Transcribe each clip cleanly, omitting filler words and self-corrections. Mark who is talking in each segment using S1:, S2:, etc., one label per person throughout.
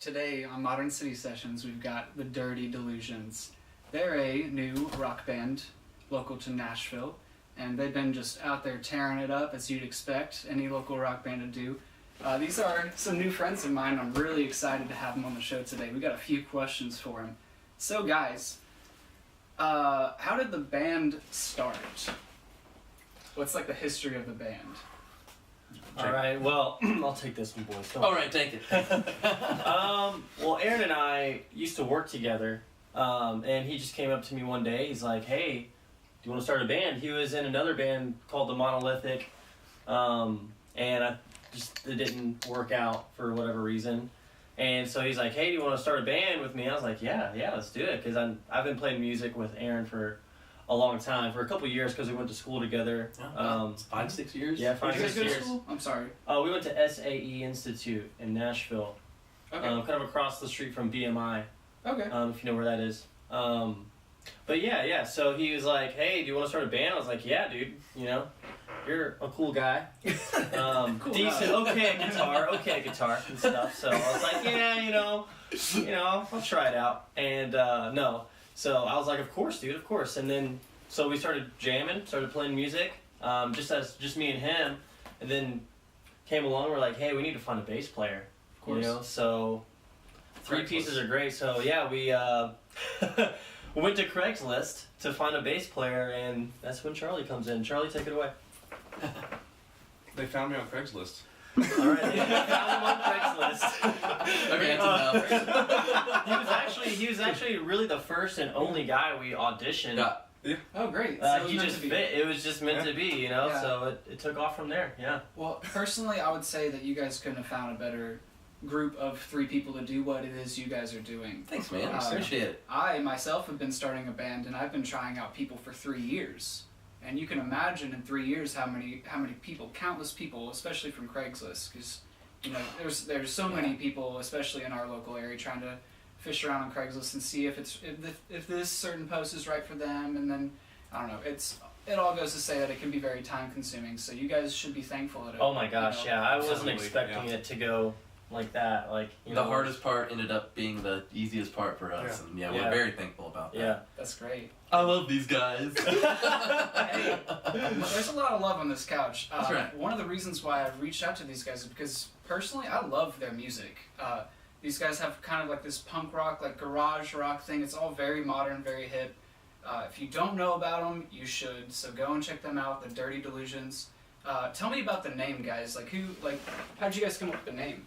S1: Today on Modern City Sessions, we've got the Dirty Delusions. They're a new rock band local to Nashville, and they've been just out there tearing it up, as you'd expect any local rock band to do. These are some new friends of mine. I'm really excited to have them on the show today. We got a few questions for them. So guys, how did the band start? What's like the history of the band?
S2: All right, well, I'll take this one, boys.
S3: All right, take it.
S2: Well, Aaron and I used to work together, and he just came up to me one day. He's like, hey, do you want to start a band? He was in another band called The Monolithic, and it didn't work out for whatever reason. And so he's like, hey, do you want to start a band with me? I was like, yeah, let's do it, because I've been playing music with Aaron for a long time, for a couple of years, because we went to school together.
S3: 5-6 years?
S2: Yeah,
S1: Did you guys
S2: 5-6
S1: go to
S2: years.
S1: school? I'm sorry.
S2: We went to SAE Institute in Nashville,
S1: Okay.
S2: kind of across the street from BMI,
S1: Okay.
S2: if you know where that is. But yeah, so he was like, hey, do you want to start a band? I was like, yeah, dude, you're a cool guy.
S1: Cool
S2: Decent, okay at guitar and stuff. So I was like, yeah, I'll try it out. And no. So I was like, of course, dude, of course. And then, so we started jamming, started playing music, just me and him. And then came along, we're like, hey, we need to find a bass player.
S1: Of course.
S2: So three pieces are great. So yeah, we we went to Craigslist to find a bass player, and that's when Charlie comes in. Charlie, take it away.
S4: They found me on Craigslist.
S2: All right, they found him on Craigslist.
S3: Okay, that's enough.
S2: He was actually really the first and only guy we auditioned.
S3: Yeah.
S1: Oh, great. So it was
S2: He
S1: meant
S2: just
S1: to be.
S2: fit. It was just meant to be,
S1: Yeah.
S2: So it took off from there. Yeah.
S1: Well, personally, I would say that you guys couldn't have found a better group of three people to do what it is you guys are doing.
S3: Thanks, man. Appreciate it.
S1: I myself have been starting a band, and I've been trying out people for 3 years. And you can imagine in 3 years how many people, countless people, especially from Craigslist, because there's so many people, especially in our local area, trying to fish around on Craigslist and see if this certain post is right for them, and then I don't know. It all goes to say that it can be very time consuming. So you guys should be thankful that it.
S2: Oh my gosh, yeah. I wasn't
S4: Absolutely,
S2: expecting it to go like that.
S3: The hardest part ended up being the easiest part for us, and
S2: Yeah.
S3: we're very thankful about that.
S2: Yeah.
S1: That's great.
S3: I love these guys.
S1: Hey, there's a lot of love on this couch.
S3: That's right.
S1: One of the reasons why I've reached out to these guys is because personally I love their music. These guys have kind of like this punk rock, like garage rock thing. It's all very modern, very hip. If you don't know about them, you should. So go and check them out. The Dirty Delusions. Tell me about the name, guys. How'd you guys come up with the name?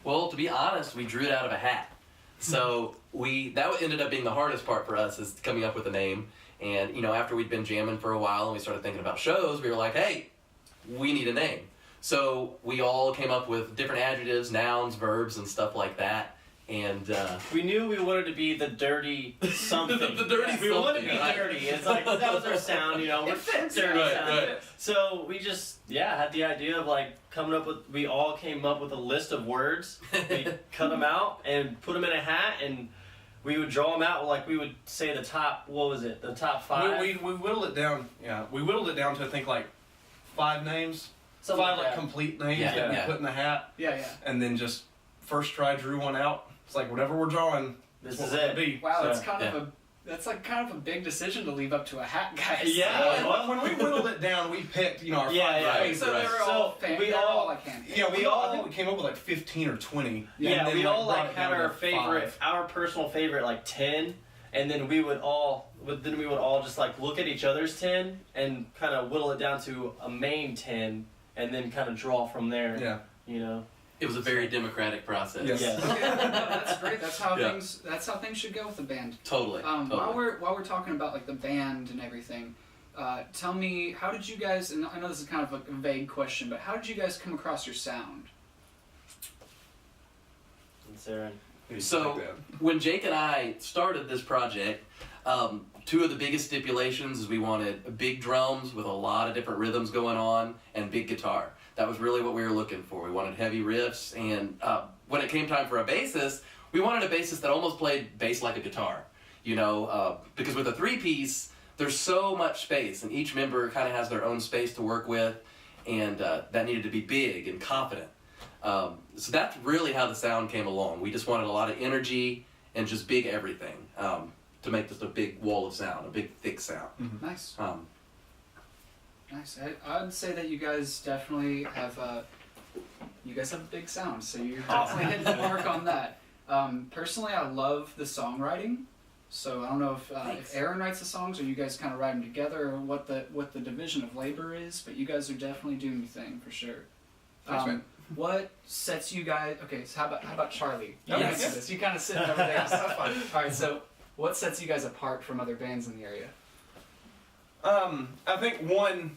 S3: Well, to be honest, we drew it out of a hat. So that ended up being the hardest part for us, is coming up with a name. And after we'd been jamming for a while and we started thinking about shows, we were like, hey, we need a name. So we all came up with different adjectives, nouns, verbs, and stuff like that. And
S2: we knew we wanted to be the dirty something.
S3: The dirty
S2: We wanted to be
S3: something, right.
S2: dirty. It's like, that was our sound, We're dirty
S3: Right,
S2: sound.
S3: right.
S2: So we just, had the idea of we all came up with a list of words. We cut them out and put them in a hat, and we would draw them out. Like we would say the top, the top 5?
S4: We whittled it down. Yeah, we whittled it down to I think 5 names,
S2: Something
S4: 5
S2: like that.
S4: complete names
S3: Yeah,
S4: that
S3: yeah.
S4: we put in the hat,
S1: Yeah.
S4: and then just first try drew one out. It's like whatever we're drawing,
S2: This
S4: that's
S2: is
S4: what we're
S2: it.
S4: gonna be.
S1: Wow,
S4: So,
S1: that's kind of a big decision to leave up to a hat, guys.
S2: Yeah.
S4: well, when we whittled it down, we picked our 5
S2: Yeah.
S1: So they were all
S2: we
S1: all
S2: all-
S1: like handy.
S4: Yeah,
S2: We
S4: I
S2: all-
S4: think we came up with 15 or 20.
S2: Yeah,
S4: and then,
S2: we all
S4: brought it
S2: had
S4: down
S2: our
S4: to
S2: favorite,
S4: 5.
S2: our personal favorite 10, and then we would all just look at each other's 10 and kind of whittle it down to a main 10, and then kind of draw from there.
S4: Yeah.
S3: it was a very democratic process.
S4: Yes.
S2: Yeah.
S1: Okay, no, that's great. That's how
S3: Yeah.
S1: things should go with the band.
S3: Totally.
S1: While we're talking about the band and everything, tell me, how did you guys? And I know this is kind of a vague question, but how did you guys come across your sound?
S2: And Sarah.
S3: So when Jake and I started this project, 2 of the biggest stipulations is we wanted big drums with a lot of different rhythms going on and big guitar. That was really what we were looking for. We wanted heavy riffs, and when it came time for a bassist, we wanted a bassist that almost played bass like a guitar. Because with a 3-piece, there's so much space, and each member kind of has their own space to work with, and that needed to be big and confident. So that's really how the sound came along. We just wanted a lot of energy and just big everything to make just a big wall of sound, a big thick sound.
S1: Mm-hmm. Nice. Nice. I'd say that you guys definitely have a big sound, so you're definitely hitting the mark on that. Personally, I love the songwriting. So I don't know if Aaron writes the songs or you guys kind of write them together or what the division of labor is, but you guys are definitely doing your thing for sure.
S4: Thanks, man.
S1: What sets you guys? Okay, so how about Charlie? You
S4: Okay,
S1: answer
S4: yes.
S1: this. You kind of sit over there. That's fine. All right. So what sets you guys apart from other bands in the area?
S4: I think one,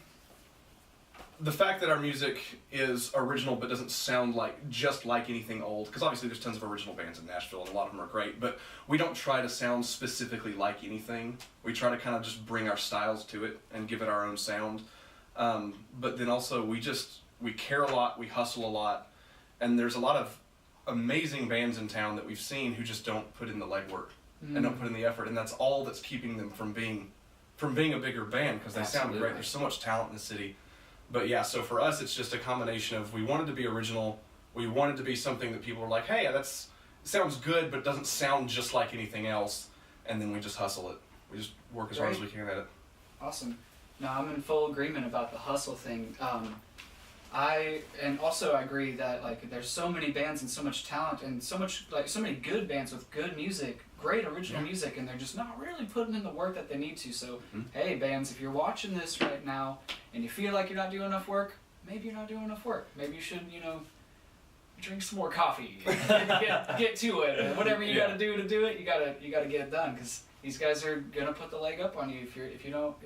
S4: the fact that our music is original but doesn't sound just like anything old, because obviously there's tons of original bands in Nashville and a lot of them are great, but we don't try to sound specifically like anything. We try to kind of just bring our styles to it and give it our own sound. But then also we care a lot, we hustle a lot, and there's a lot of amazing bands in town that we've seen who just don't put in the legwork and don't put in the effort, and that's all that's keeping them from being a bigger band, because they sound great. There's so much talent in the city. But yeah, so for us, it's just a combination of we wanted to be original, we wanted to be something that people were like, hey, it sounds good, but it doesn't sound just like anything else, and then we just hustle it. We just work as hard as we can at it.
S1: Awesome. No, I'm in full agreement about the hustle thing. I agree that there's so many bands and so much talent and so many good bands with good music, great original music, and they're just not really putting in the work that they need to. So, hey bands, if you're watching this right now and you feel like you're not doing enough work, maybe you're not doing enough work. Maybe you should, drink some more coffee, get to it, or whatever you got to do to do it. You gotta get it done, because these guys are gonna put the leg up on you if you don't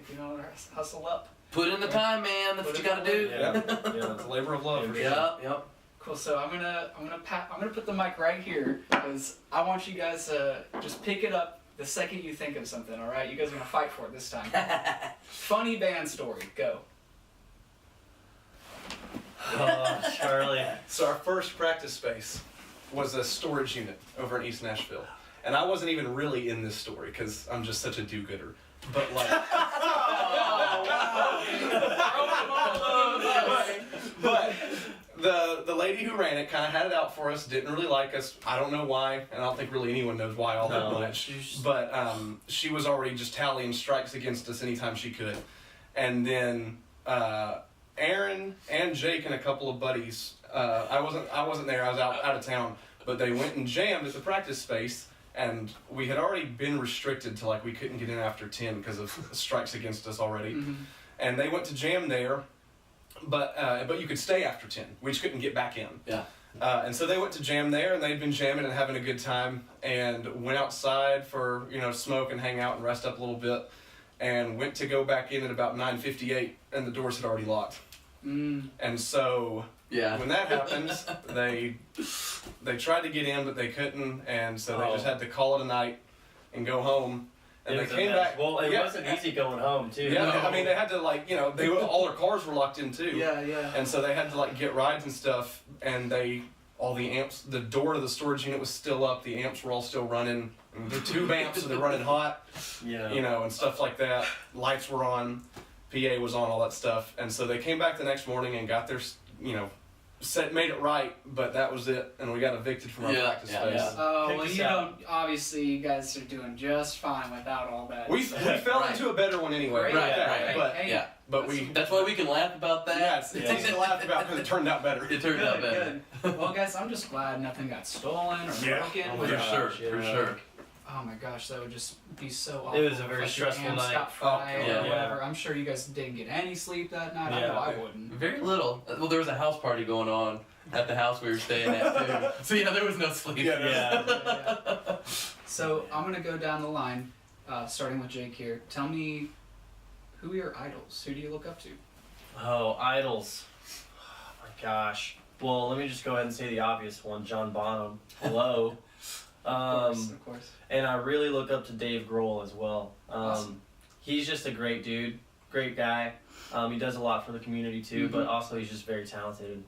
S1: hustle up.
S3: Put in the time, man. That's what you gotta do.
S4: Yeah, it's a labor of love for sure.
S3: Yep.
S1: Cool. So I'm gonna put the mic right here, because I want you guys to just pick it up the second you think of something. All right, you guys are gonna fight for it this time. Funny band story. Go.
S2: Oh, Charlie.
S4: So our first practice space was a storage unit over in East Nashville. And I wasn't even really in this story because I'm just such a do-gooder. But but the lady who ran it kind of had it out for us, didn't really like us. I don't know why, and I don't think really anyone knows why all that much. But she was already just tallying strikes against us anytime she could. And then Aaron and Jake and a couple of buddies, I wasn't there, I was out of town, but they went and jammed at the practice space, and we had already been restricted to we couldn't get in after 10 because of strikes against us already. And they went to jam there, but you could stay after 10. We just couldn't get back in.
S3: Yeah.
S4: And so they went to jam there, and they'd been jamming and having a good time, and went outside for smoke and hang out and rest up a little bit, and went to go back in at about 9:58, and the doors had already locked. And so when that happens, they tried to get in, but they couldn't, and so they just had to call it a night and go home. And they came back.
S2: Well, it wasn't easy going home too.
S4: Yeah, I mean they had to all their cars were locked in too.
S1: Yeah.
S4: And so they had to get rides and stuff, and all the amps, the door to the storage unit was still up, the amps were all still running. They're tube amps, so they're running hot. And stuff like that. Lights were on, PA was on, all that stuff. And so they came back the next morning and got their, made it right, but that was it, and we got evicted from our practice space.
S1: Oh, well, obviously you guys are doing just fine without all that.
S4: We fell into a better one anyway.
S1: Right.
S4: But
S3: that's why we can laugh about that.
S4: Yeah, it's easy to laugh about because it turned out better.
S3: It turned out better.
S1: Good. Well, guys, I'm just glad nothing got stolen or broken.
S3: For sure.
S1: Oh my gosh, that would just be so awful.
S2: It was a very stressful night.
S1: Got fried or whatever. I'm sure you guys didn't get any sleep that night. I know I wouldn't.
S3: Very little. Well, there was a house party going on at the house we were staying at too. So there was no sleep.
S1: Yeah. So I'm gonna go down the line, starting with Jake here. Tell me, who are your idols? Who do you look up to?
S2: Oh, idols. Oh my gosh. Well, let me just go ahead and say the obvious one, John Bonham. Hello.
S1: Of course.
S2: And I really look up to Dave Grohl as well.
S1: Awesome.
S2: He's just a great dude, great guy. He does a lot for the community too, but also he's just very talented. And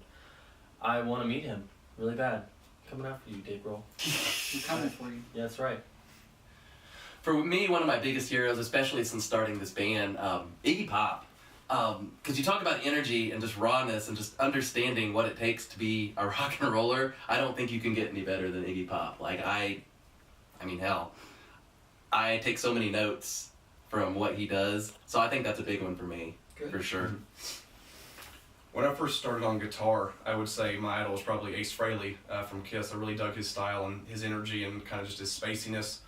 S2: I want to meet him really bad. Coming after you, Dave Grohl.
S1: I'm coming for you.
S2: Yeah, that's right.
S3: For me, one of my biggest heroes, especially since starting this band, Iggy Pop. because you talk about energy and just rawness and just understanding what it takes to be a rock and roller. I don't think you can get any better than Iggy Pop. Like I mean, hell, I take so many notes from what he does, so I think that's a big one for me.
S1: Good.
S3: For sure.
S4: When I first started on guitar, I would say my idol was probably Ace Frehley from Kiss. I really dug his style and his energy and kind of just his spaciness.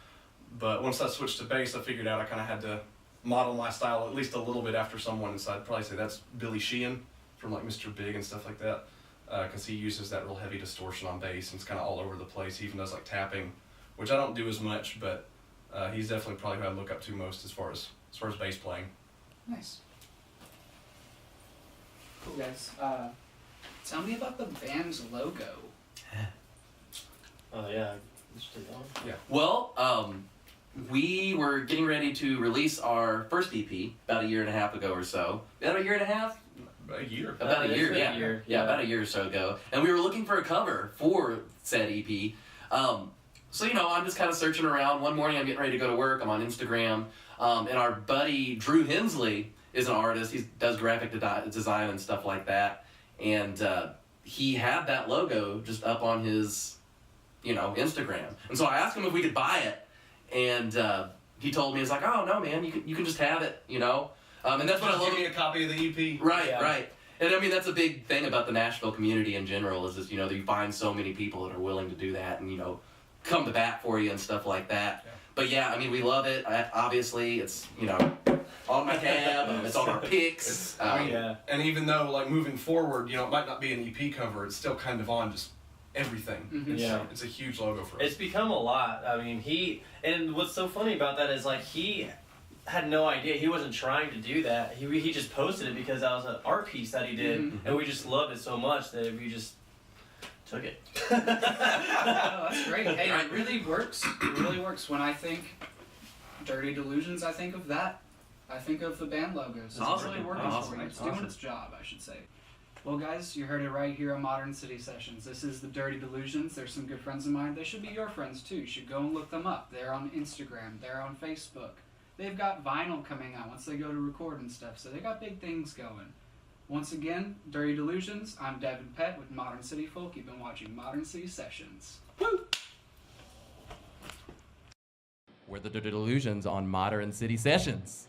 S4: But once I switched to bass, I figured out I kind of had to model my style at least a little bit after someone, and so I'd probably say that's Billy Sheehan from like Mr. Big and stuff like that, because he uses that real heavy distortion on bass and it's kind of all over the place. He even does like tapping, which I don't do as much, but he's definitely probably who I look up to most as far as bass playing.
S1: Nice. Cool, guys. Tell me about the band's logo.
S2: Oh yeah, let's take that one.
S3: Well, we were getting ready to release our first EP about a year and a half ago or so. About a year and a half?
S4: About a year.
S3: About a year,
S2: It's been
S3: yeah.
S2: a year,
S3: Yeah, about a year or so ago. And we were looking for a cover for said EP. So, I'm just kind of searching around. One morning I'm getting ready to go to work. I'm on Instagram. And our buddy Drew Hensley is an artist. He does graphic design and stuff like that. And he had that logo just up on his, Instagram. And so I asked him if we could buy it. And he told me, he's like, oh, no, man, you can just have it, And that's what I love.
S4: Give me a copy of the EP.
S3: Right,
S2: Yeah.
S3: right. And I mean, that's a big thing about the Nashville community in general is that, that you find so many people that are willing to do that and, come to bat for you and stuff like that.
S4: Yeah.
S3: But yeah, I mean, we love it. Obviously, it's, on my tab, it's on our pics.
S2: Yeah.
S4: And even though, like, moving forward, it might not be an EP cover, it's still kind of on just everything.
S1: Mhm.
S2: Yeah.
S4: It's a huge logo for us.
S2: It's become a lot. I mean, and what's so funny about that is like he had no idea. He wasn't trying to do that. He just posted it because that was an art piece that he did,
S1: Mhm.
S2: and we just loved it so much that we just took it.
S1: Oh, that's great. Hey, it really works. It really works. When I think Dirty Delusions, I think of that. I think of the band logos. It's
S3: Awesome.
S1: really working
S3: Awesome.
S1: for me. It's
S3: Awesome.
S1: doing its job, I should say. Well, guys, you heard it right here on Modern City Sessions. This is the Dirty Delusions. They're some good friends of mine. They should be your friends, too. You should go and look them up. They're on Instagram. They're on Facebook. They've got vinyl coming out once they go to record and stuff, so they got big things going. Once again, Dirty Delusions. I'm Devin Pett with Modern City Folk. You've been watching Modern City Sessions. Woo!
S5: We're the Delusions on Modern City Sessions.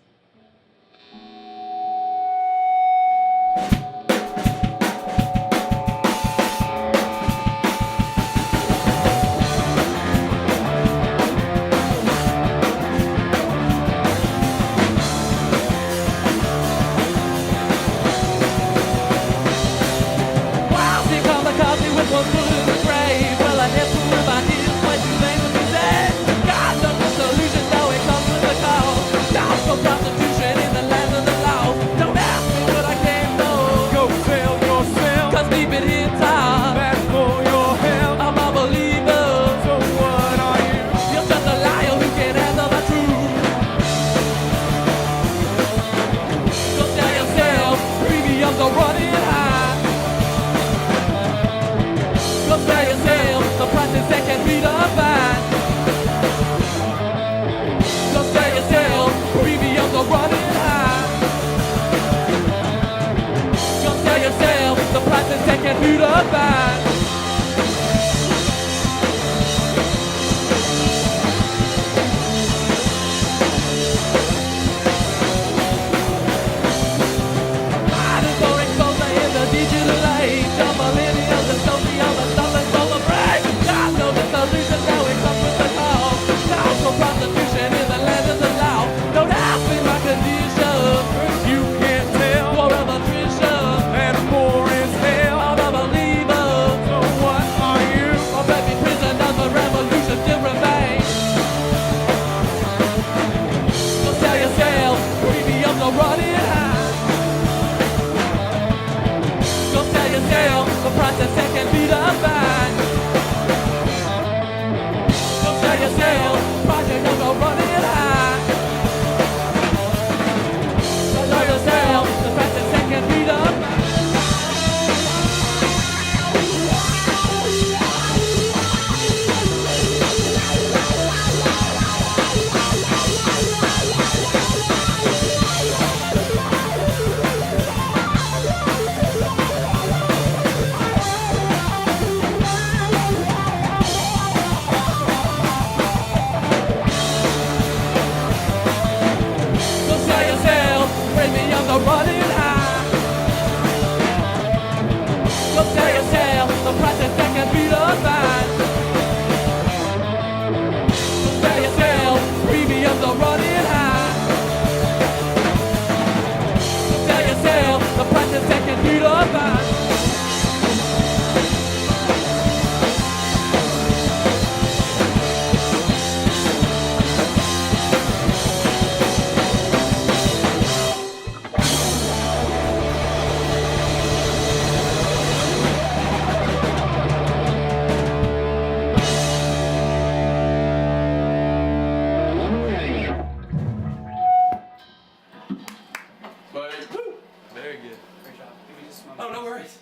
S3: no worries.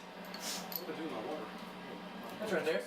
S4: What am I doing with my water?
S3: That's right there.